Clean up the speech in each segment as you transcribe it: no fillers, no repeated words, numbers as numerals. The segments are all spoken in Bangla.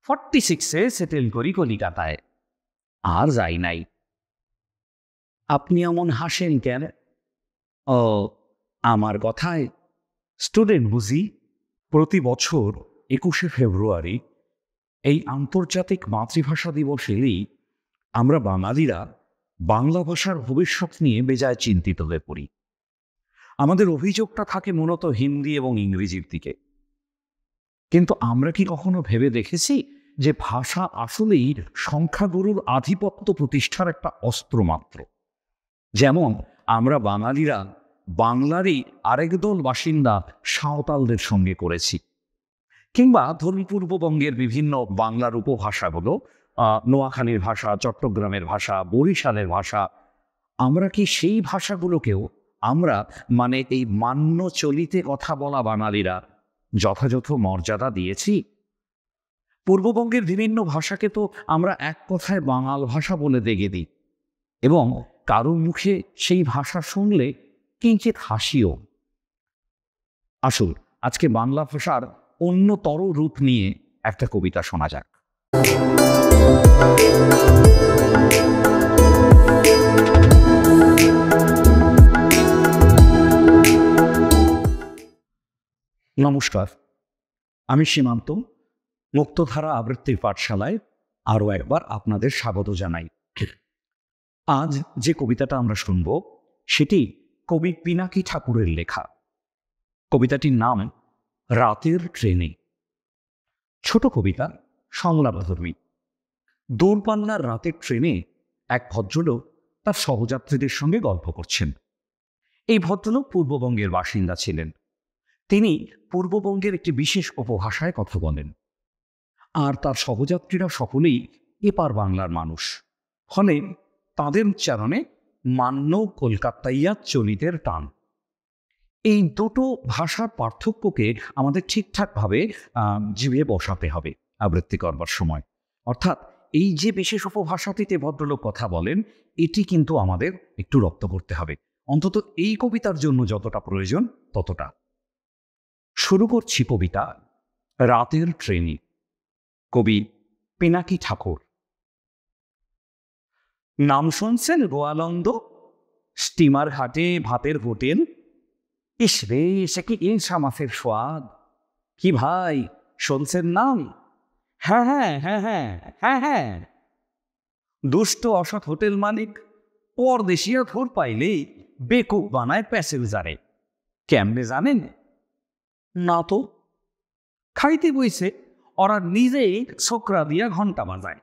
46-এ সেটেল করি কলিকাতায়, আর যাই নাই। আপনি এমন হাসেন কেন? ও, আমার কথায় স্টুডেন্ট বুঝি? প্রতি বছর 21শে ফেব্রুয়ারি এই আন্তর্জাতিক মাতৃভাষা দিবসেরই আমরা বাঙালিরা বাংলা ভাষার ভবিষ্যৎ নিয়ে বেজায় চিন্তিত হয়ে পড়ি। আমাদের অভিযোগটা থাকে মূলত হিন্দি এবং ইংরেজির দিকে। কিন্তু আমরা কি কখনো ভেবে দেখেছি যে ভাষা আসলেই সংখ্যাগুরুর আধিপত্য প্রতিষ্ঠার একটা অস্ত্র মাত্র? যেমন আমরা বাঙালিরা বাংলারই আরেক দল বাসিন্দা সাঁওতালদের সঙ্গে করেছি, কিংবা ধরুন পূর্ববঙ্গের বিভিন্ন বাংলার উপভাষাগুলো, নোয়াখালীর ভাষা, চট্টগ্রামের ভাষা, বরিশালের ভাষা, আমরা কি সেই ভাষাগুলোকেও আমরা এই মান্য চলিতে কথা বলা বাঙালিরা যথাযথ মর্যাদা দিয়েছি? পূর্ববঙ্গের বিভিন্ন ভাষাকে তো আমরা এক কথায় বাঙাল ভাষা বলে দেগে দিই, এবং কারোর মুখে সেই ভাষা শুনলে কিঞ্চিত হাসিও। আসুন আজকে বাংলা ভাষার অন্যতর রূপ নিয়ে একটা কবিতা শোনা যাক। নমস্কার, আমি সীমান্ত। মুক্তধারা আবৃত্তির পাঠশালায় আরও একবার আপনাদের স্বাগত জানাই। আজ যে কবিতাটা আমরা শুনব সেটি কবি পিনাকি ঠাকুরের লেখা। কবিতাটির নাম রাতের ট্রেনে। ছোট কবিতা, সংলাপধর্মী। দূরপাল্লার রাতের ট্রেনে এক ভদ্রলোক তার সহযাত্রীদের সঙ্গে গল্প করছেন। এই ভদ্রলোক পূর্ববঙ্গের বাসিন্দা ছিলেন। তিনি পূর্ববঙ্গের একটি বিশেষ উপভাষায় কথা বলেন, আর তার সহযাত্রীরা সকলেই এপার বাংলার মানুষ। ফলে তাদের উচ্চারণে মান্য কলকাতাইয়া চলিতের টান। এই দুটো ভাষার পার্থক্যকে আমাদের ঠিকঠাকভাবে জিভে বসাতে হবে আবৃত্তি করবার সময়। অর্থাৎ এই যে বিশেষ উপভাষাটিতে ভদ্রলোক কথা বলেন, এটি কিন্তু আমাদের একটু রপ্ত করতে হবে, অন্তত এই কবিতার জন্য যতটা প্রয়োজন ততটা। শুরু করছি কবিতা রাতের ট্রেনে। কবি পিনাকি ঠাকুর। নাম শুনছেন গোয়ালন্দ? স্টিমার ঘাটে ভাতের হোটেল। ইস রে, সে কি ইলশা মাছের স্বাদ! কি ভাই, শুনছেন নাম? হ্যাঁ হ্যাঁ হ্যাঁ হ্যাঁ হ্যাঁ হ্যাঁ। দুষ্ট অসৎ হোটেল মালিক পরদেশিয়া ঘোর পাইলেই বেকুব বানায় প্যাসেঞ্জারে। কেমনে জানেন? না তো। খাইতে বইছে, ওরা নিজেই ছোকরা দিয়া ঘন্টা বাজায়।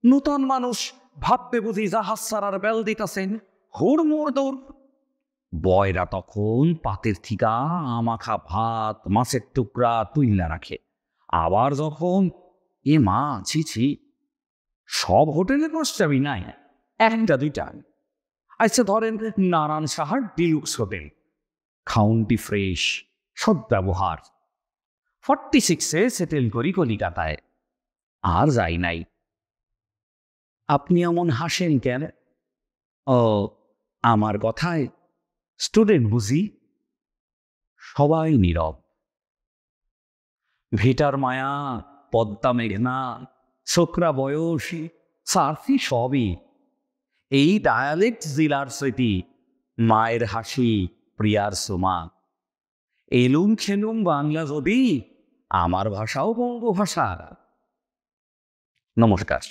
নূতন মানুষ ভাববে বুঝি জাহাজ ছাড়ার বেল দিতেছেন, হুড়মুড় দৌড়। বয়রা তখন পাতের থিকা আমাখা ভাত, মাছের টুকরা তুইলা রাখে। আবার যখন এ মা, ছি ছি, সব হোটেলে নষ্টাবি নাই, একটা দুইটা। আচ্ছা ধরেন নারায়ণ সাহার ডিলুক্স হোটেল, খাউন্টি ফ্রেশ, সব ব্যবহার। 46-এ সেটেল করি কলিকাতায়, আর যাই নাই। আপনি এমন হাসেন কেন? ও, আমার কথায় স্টুডেন্ট বুঝি? সবাই নীরব। ভিটার মায়া, পদ্মা মেঘনা, ছোকরা বয়সী, সার্ফি সবই। এই ডায়ালেক্ট জিলার স্মৃতি, মায়ের হাসি, প্রিয়ার সোমা। এলুম খেলুম বাংলা যদি, আমার ভাষাও বঙ্গভাষা। নমস্কার।